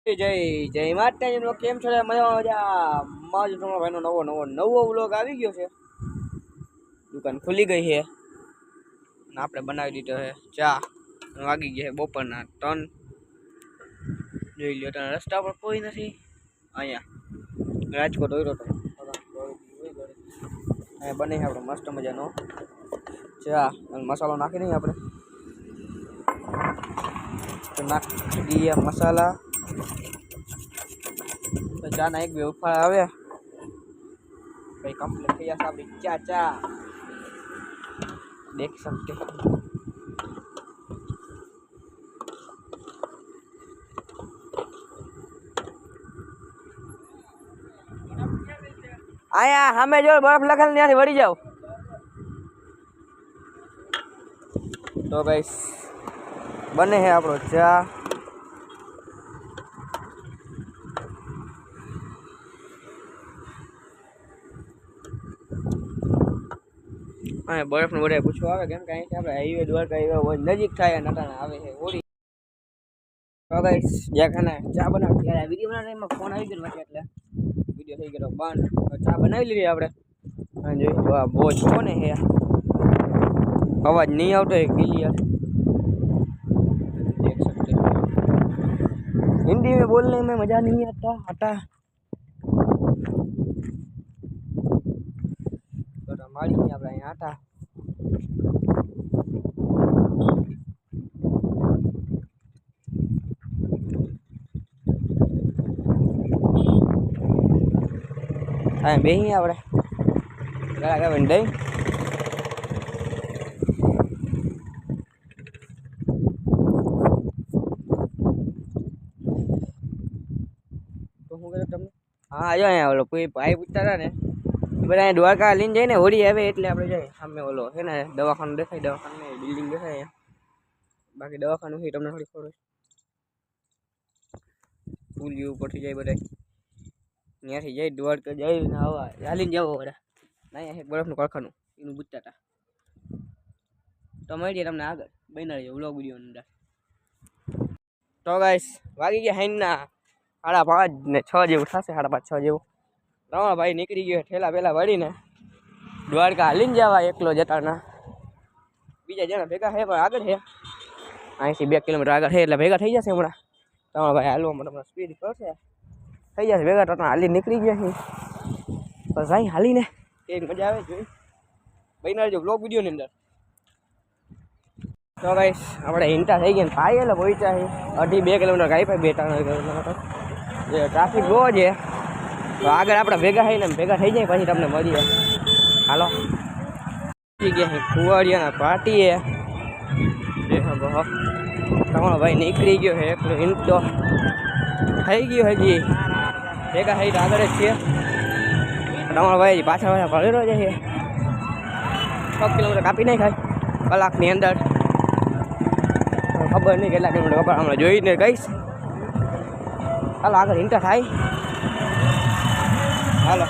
જય જય માતાજી નો કેમ છો મજા માજ તમારો ભાઈનો નવો વ્લોગ આવી ગયો છે। દુકાન ખુલી ગઈ છે અને આપણે બનાવી દીધો છે ચા। વાગી ગયા છે બપોરના 3। જોઈ લ્યો તો રસ્તા પર કોઈ નથી। અહીંયા રાજકોટ હોય તો બને છે આપણે મસ્ત મજાનો ચા અને મસાલો નાખી દઈએ આપણે। તો નાખી દઈએ મસાલા। तो जाना एक भी ऊपर आवे भाई कंप्लीट થઈ જશે આપણી ચા देख सकते हो। आया हमें जो बर्फ लगल नहीं वड़ी जाओ तो गाइस बने है आपरो चा। हाँ बर्फ ने बड़े पूछवा आवे केम कहीं આપણે હાઈવે દ્વારકા હાઈવે નજીક થાય નટાને આવે છે ઓડી। તો ગાઈસ જે ખાને ચા બનાવતી ત્યારે વિડિયો બનાવવાનો એમાં ફોન આવી ગયો વચ્ચે એટલે વિડિયો થઈ ગયો બંધ। ચા બનાવી લીધી આપણે અને જો આ બોજ કોને હે અવાજ નહીં આવતો है क्लियर देख सकते हो। हिंदी में बोलने में मजा नहीं आता हटा तो हमारी नहीं આપણે અહીં આટા આ બેહી આપણે ગળા ગાવે દઈ તો હું કહું તમને હા આયો અહીંયા ઓલો કોઈ ભાઈ પૂછતા હતા ને બધા દ્વારકા લઈને જઈને હોડી આવે એટલે આપણે જાય સામે ઓલો છે ને દવાખાનું દેખાય દવાખાને બિલ્ડિંગ દેખાય અહીંયા બાકી દવાખાનું છે તમને થોડી ખબર પુલિયો ઉપરથી જાય બધા ત્યાંથી જાય દ્વારકા જાય ને આવા હાલીને જવો બધા ના એક બરફનું કારખાનું એનું પૂછતા હતા। તો મળીએ તમને આગળ બની રહેજો વ્લોગ વિડીયોની અંદર। તો ગાઈસ વાગી ગયા હાઈના 5:30 ને 6 જેવું થશે 5:30 6 જેવું। રમા ભાઈ નીકળી ગયો ઠેલા પેલા વળીને દ્વારકા હાલીને જવા એકલો જતા ના બીજા જણા ભેગા છે પણ આગળ છે અહીંથી 2 કિલોમીટર આગળ છે એટલે ભેગા થઈ જશે હમણાં। તમારા ભાઈ હાલવામાં તમને સ્પીડ કરશે થઈ જશે ભેગા તો હાલી નીકળી ગયા છે બસ અહીં હાલીને એક મજા આવે જોઈ બની રહેજો વ્લોગ વિડીયોની અંદર। તો ગાઈસ આપણે હિંટા થઈ ગયા પાઈ એટલે પહોંચ્યા છે 2.5 કિલોમીટર ગાઈ પાઈ 2-3 કિલોમીટર જે ટ્રાફિક બહુ છે તો આગળ આપણે ભેગા થઈને ભેગા થઈ જાય પછી તમને મળીએ હાલો। થઈ ગયા છે કુવાડિયાના પાર્ટીએ તમારો ભાઈ નીકળી ગયો છે એકલો હિંટો થઈ ગયો હજી ભેગા થઈ તો આગળ જ છીએ। તમારો ભાઈ પાછા ભરેલો છે 6 કિલોમીટર કાપી નહીં ખાય કલાકની અંદર ખબર નહીં કેટલા કિલોમીટર ખબર હમણાં જોઈને કહીશ હાલો આગળ હિંટા થાય હાલો।